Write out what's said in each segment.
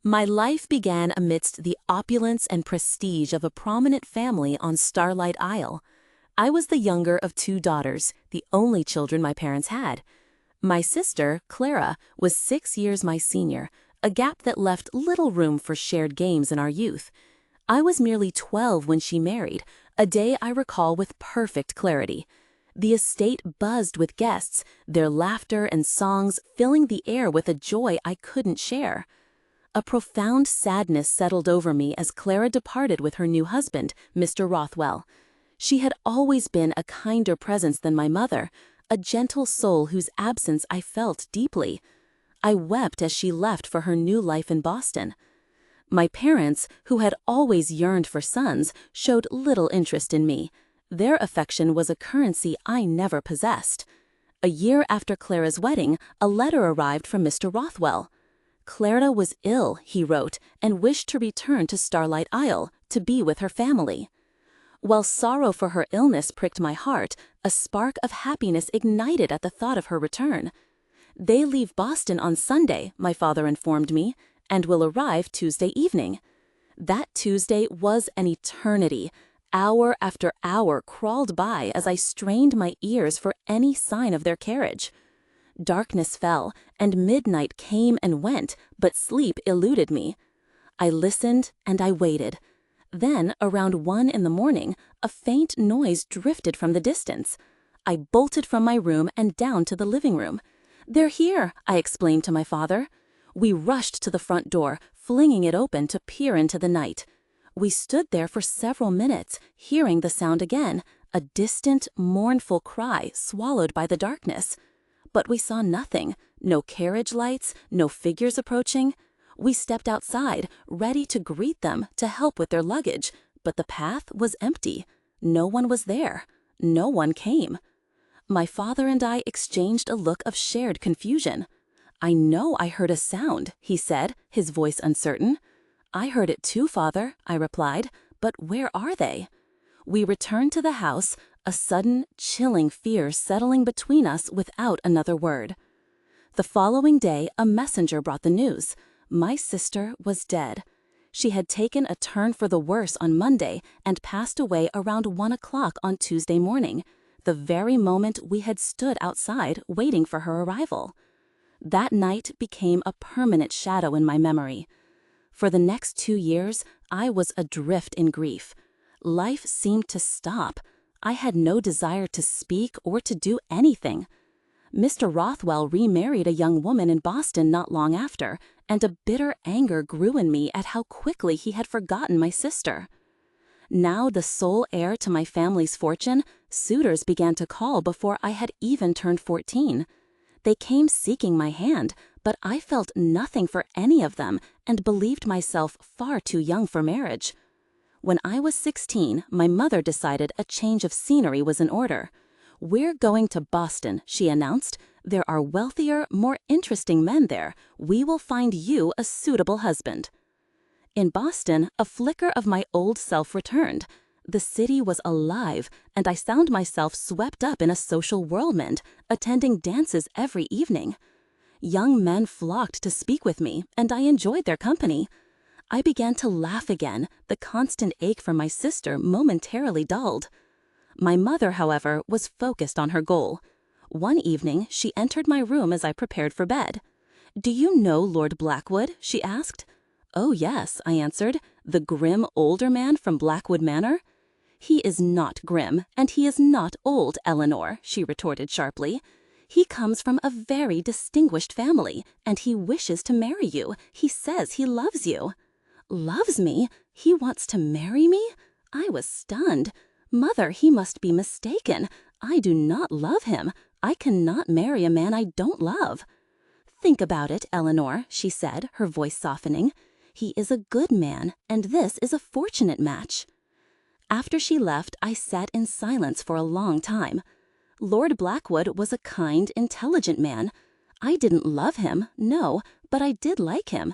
My life began amidst the opulence and prestige of a prominent family on Starlight Isle. I was the younger of two daughters, the only children my parents had. My sister, Clara, was 6 years my senior, a gap that left little room for shared games in our youth. I was merely 12 when she married, a day I recall with perfect clarity. The estate buzzed with guests, their laughter and songs filling the air with a joy I couldn't share. A profound sadness settled over me as Clara departed with her new husband, Mr. Rothwell. She had always been a kinder presence than my mother, a gentle soul whose absence I felt deeply. I wept as she left for her new life in Boston. My parents, who had always yearned for sons, showed little interest in me. Their affection was a currency I never possessed. A year after Clara's wedding, a letter arrived from Mr. Rothwell. Clara was ill, he wrote, and wished to return to Starlight Isle to be with her family. While sorrow for her illness pricked my heart, a spark of happiness ignited at the thought of her return. They leave Boston on Sunday, my father informed me, and will arrive Tuesday evening. That Tuesday was an eternity. Hour after hour crawled by as I strained my ears for any sign of their carriage. Darkness fell, and midnight came and went, but sleep eluded me. I listened and I waited. Then, around 1 in the morning, a faint noise drifted from the distance. I bolted from my room and down to the living room. "They're here," I exclaimed to my father. We rushed to the front door, flinging it open to peer into the night. We stood there for several minutes, hearing the sound again, a distant, mournful cry swallowed by the darkness. But we saw nothing, no carriage lights, no figures approaching. We stepped outside, ready to greet them, to help with their luggage, but the path was empty. No one was there. No one came. My father and I exchanged a look of shared confusion. "I know I heard a sound," he said, his voice uncertain. "I heard it too, father," I replied, "but where are they?" We returned to the house, a sudden, chilling fear settling between us without another word. The following day, a messenger brought the news. My sister was dead. She had taken a turn for the worse on Monday and passed away around 1 o'clock on Tuesday morning, the very moment we had stood outside waiting for her arrival. That night became a permanent shadow in my memory. For the next 2 years, I was adrift in grief. Life seemed to stop. I had no desire to speak or to do anything. Mr. Rothwell remarried a young woman in Boston not long after, and a bitter anger grew in me at how quickly he had forgotten my sister. Now the sole heir to my family's fortune, suitors began to call before I had even turned 14. They came seeking my hand, but I felt nothing for any of them and believed myself far too young for marriage. When I was 16, my mother decided a change of scenery was in order. "We're going to Boston," she announced. "There are wealthier, more interesting men there. We will find you a suitable husband." In Boston, a flicker of my old self returned. The city was alive, and I found myself swept up in a social whirlwind, attending dances every evening. Young men flocked to speak with me, and I enjoyed their company. I began to laugh again, the constant ache for my sister momentarily dulled. My mother, however, was focused on her goal. One evening, she entered my room as I prepared for bed. "Do you know Lord Blackwood?" she asked. "Oh, yes," I answered. "The grim older man from Blackwood Manor?" "He is not grim, and he is not old, Eleanor," she retorted sharply. "He comes from a very distinguished family, and he wishes to marry you. He says he loves you." "Loves me? He wants to marry me?" I was stunned. "Mother, he must be mistaken. I do not love him. I cannot marry a man I don't love." "Think about it, Eleanor," she said, her voice softening. "He is a good man, and this is a fortunate match." After she left, I sat in silence for a long time. Lord Blackwood was a kind, intelligent man. I didn't love him, no, but I did like him.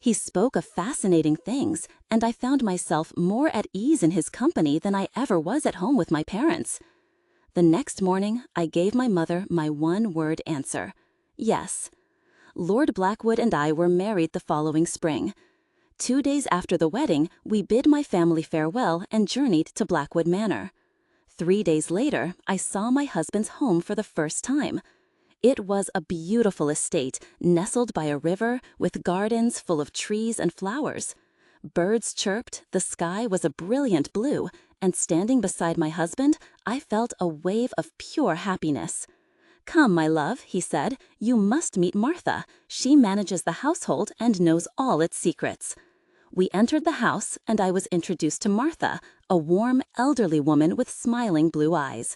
He spoke of fascinating things, and I found myself more at ease in his company than I ever was at home with my parents. The next morning, I gave my mother my one-word answer: yes. Lord Blackwood and I were married the following spring. 2 days after the wedding, we bid my family farewell and journeyed to Blackwood Manor. 3 days later, I saw my husband's home for the first time. It was a beautiful estate nestled by a river with gardens full of trees and flowers. Birds chirped, the sky was a brilliant blue, and standing beside my husband, I felt a wave of pure happiness. "Come, my love," he said, "you must meet Martha. She manages the household and knows all its secrets." We entered the house, and I was introduced to Martha, a warm, elderly woman with smiling blue eyes.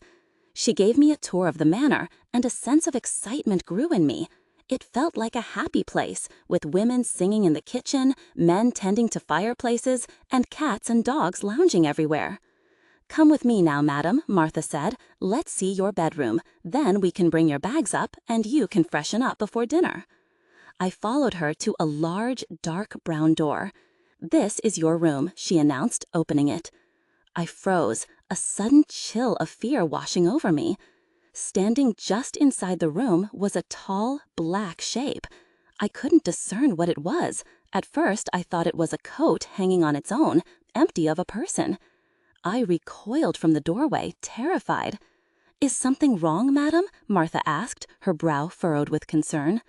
She gave me a tour of the manor, and a sense of excitement grew in me. It felt like a happy place, with women singing in the kitchen, men tending to fireplaces, and cats and dogs lounging everywhere. "Come with me now, madam," Martha said. "Let's see your bedroom. Then we can bring your bags up, and you can freshen up before dinner." I followed her to a large, dark brown door. "This is your room," she announced, opening it. I froze, a sudden chill of fear washing over me. Standing just inside the room was a tall, black shape. I couldn't discern what it was. At first, I thought it was a coat hanging on its own, empty of a person. I recoiled from the doorway, terrified. "Is something wrong, madam?" Martha asked, her brow furrowed with concern.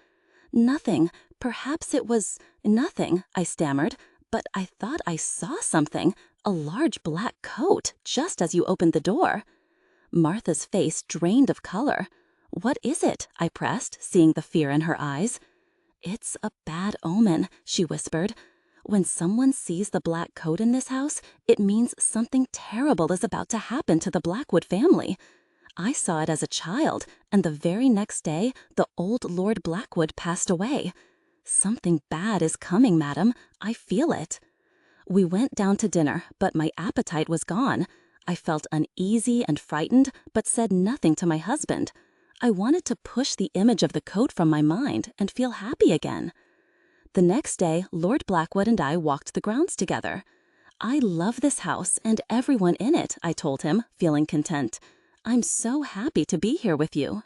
"Nothing. Perhaps it was nothing," I stammered. "But I thought I saw something, a large black coat, just as you opened the door." Martha's face drained of color. "What is it?" I pressed, seeing the fear in her eyes. "It's a bad omen," she whispered. "When someone sees the black coat in this house, it means something terrible is about to happen to the Blackwood family. I saw it as a child, and the very next day, the old Lord Blackwood passed away. Something bad is coming, madam. I feel it." We went down to dinner, but my appetite was gone. I felt uneasy and frightened, but said nothing to my husband. I wanted to push the image of the coat from my mind and feel happy again. The next day, Lord Blackwood and I walked the grounds together. "I love this house and everyone in it," I told him, feeling content. "I'm so happy to be here with you."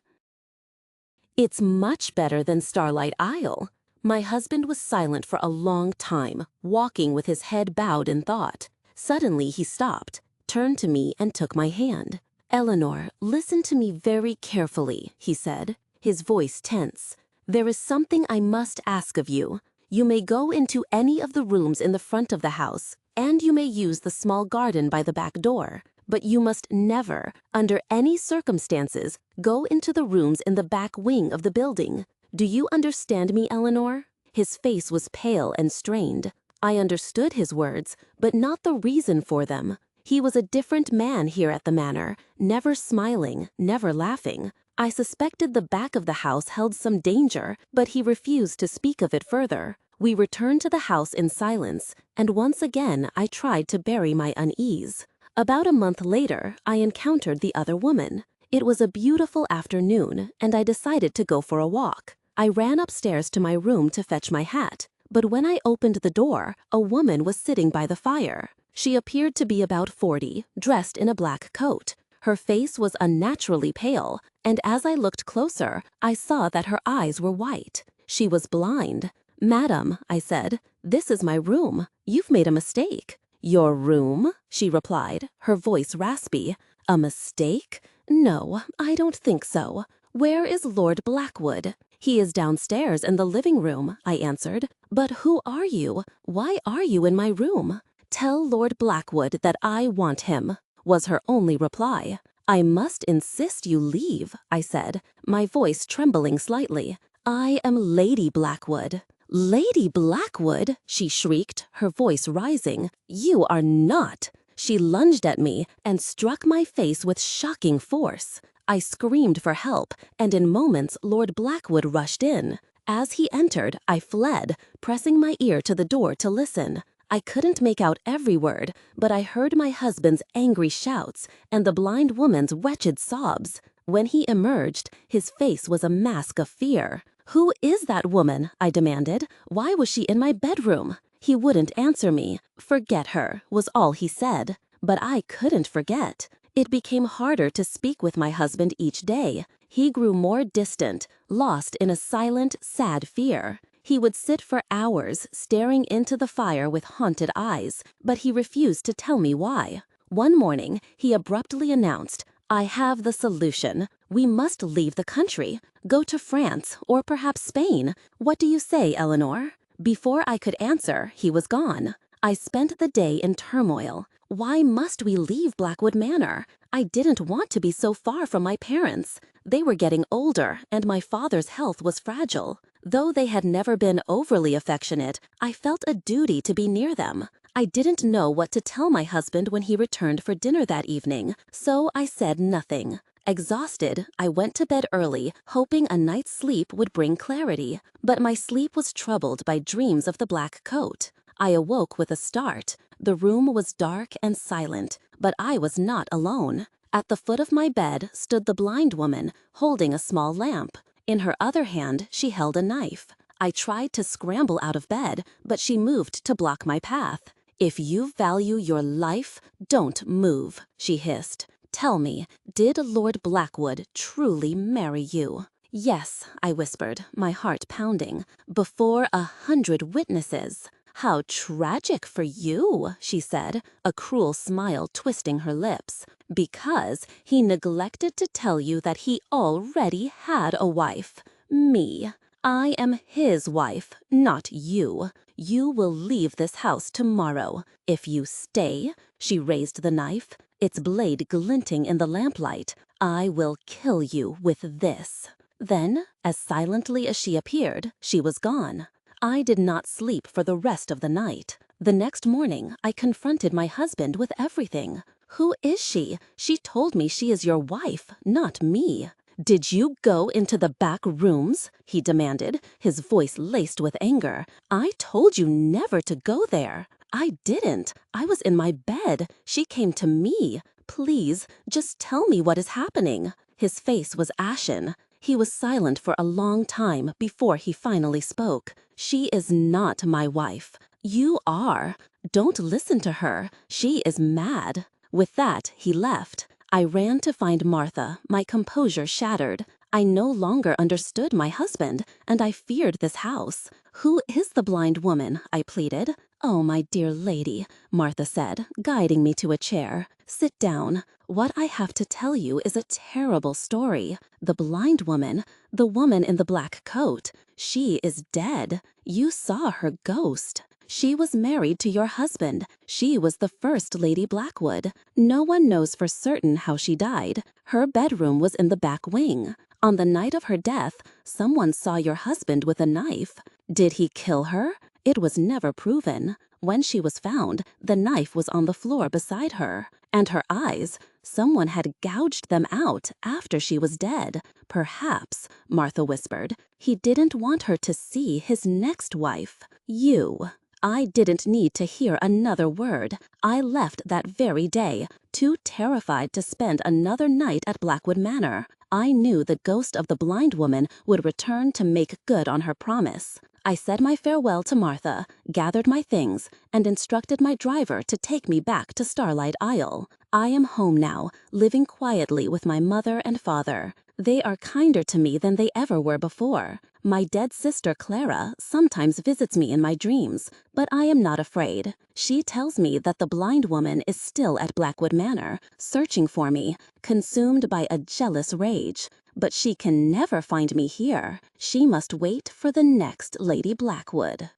It's much better than Starlight Isle. My husband was silent for a long time, walking with his head bowed in thought. Suddenly he stopped, turned to me and took my hand. "Eleanor, listen to me very carefully," he said, his voice tense. "There is something I must ask of you. You may go into any of the rooms in the front of the house, and you may use the small garden by the back door. But you must never, under any circumstances, go into the rooms in the back wing of the building. Do you understand me, Eleanor?" His face was pale and strained. I understood his words, but not the reason for them. He was a different man here at the manor, never smiling, never laughing. I suspected the back of the house held some danger, but he refused to speak of it further. We returned to the house in silence, and once again I tried to bury my unease. About a month later, I encountered the other woman. It was a beautiful afternoon, and I decided to go for a walk. I ran upstairs to my room to fetch my hat, but when I opened the door, a woman was sitting by the fire. She appeared to be about 40, dressed in a black coat. Her face was unnaturally pale, and as I looked closer, I saw that her eyes were white. She was blind. "Madam," I said, "this is my room. You've made a mistake." "Your room?" she replied, her voice raspy. "A mistake? No, I don't think so. Where is Lord Blackwood?" "He is downstairs in the living room," I answered. "But who are you? Why are you in my room?" "Tell Lord Blackwood that I want him," was her only reply. "I must insist you leave," I said, my voice trembling slightly. "I am Lady Blackwood." "Lady Blackwood?" she shrieked, her voice rising. "You are not." She lunged at me and struck my face with shocking force. I screamed for help, and in moments Lord Blackwood rushed in. As he entered, I fled, pressing my ear to the door to listen. I couldn't make out every word, but I heard my husband's angry shouts and the blind woman's wretched sobs. When he emerged, his face was a mask of fear. "Who is that woman?" I demanded. "Why was she in my bedroom?" He wouldn't answer me. "Forget her," was all he said. But I couldn't forget. It became harder to speak with my husband each day. He grew more distant, lost in a silent, sad fear. He would sit for hours staring into the fire with haunted eyes, but he refused to tell me why. One morning, he abruptly announced, "I have the solution. We must leave the country. Go to France or perhaps Spain. What do you say, Eleanor?" Before I could answer, he was gone. I spent the day in turmoil. Why must we leave Blackwood Manor? I didn't want to be so far from my parents. They were getting older, and my father's health was fragile. Though they had never been overly affectionate, I felt a duty to be near them. I didn't know what to tell my husband when he returned for dinner that evening, so I said nothing. Exhausted, I went to bed early, hoping a night's sleep would bring clarity. But my sleep was troubled by dreams of the black coat. I awoke with a start. The room was dark and silent, but I was not alone. At the foot of my bed stood the blind woman, holding a small lamp. In her other hand, she held a knife. I tried to scramble out of bed, but she moved to block my path. "If you value your life, don't move," she hissed. "Tell me, did Lord Blackwood truly marry you?" "Yes," I whispered, my heart pounding, "before 100 witnesses." "How tragic for you," she said, a cruel smile twisting her lips. "Because he neglected to tell you that he already had a wife. Me. I am his wife, not you. You will leave this house tomorrow. If you stay," she raised the knife, its blade glinting in the lamplight, "I will kill you with this." Then, as silently as she appeared, she was gone. I did not sleep for the rest of the night. The next morning, I confronted my husband with everything. "Who is she? She told me she is your wife, not me." "Did you go into the back rooms?" he demanded, his voice laced with anger. "I told you never to go there." "I didn't. I was in my bed. She came to me. Please, just tell me what is happening." His face was ashen. He was silent for a long time before he finally spoke. "She is not my wife. You are. Don't listen to her. She is mad." With that, he left. I ran to find Martha, my composure shattered. I no longer understood my husband, and I feared this house. "Who is the blind woman?" I pleaded. "Oh, my dear lady," Martha said, guiding me to a chair. "Sit down. What I have to tell you is a terrible story. The blind woman, the woman in the black coat, she is dead. You saw her ghost. She was married to your husband. She was the first Lady Blackwood. No one knows for certain how she died. Her bedroom was in the back wing. On the night of her death, someone saw your husband with a knife. Did he kill her? It was never proven. When she was found, the knife was on the floor beside her. And her eyes, someone had gouged them out after she was dead. Perhaps, Martha whispered, he didn't want her to see his next wife. You." I didn't need to hear another word. I left that very day, too terrified to spend another night at Blackwood Manor. I knew the ghost of the blind woman would return to make good on her promise. I said my farewell to Martha, gathered my things, and instructed my driver to take me back to Starlight Isle. I am home now, living quietly with my mother and father. They are kinder to me than they ever were before. My dead sister Clara sometimes visits me in my dreams, but I am not afraid. She tells me that the blind woman is still at Blackwood Manor, searching for me, consumed by a jealous rage. But she can never find me here. She must wait for the next Lady Blackwood.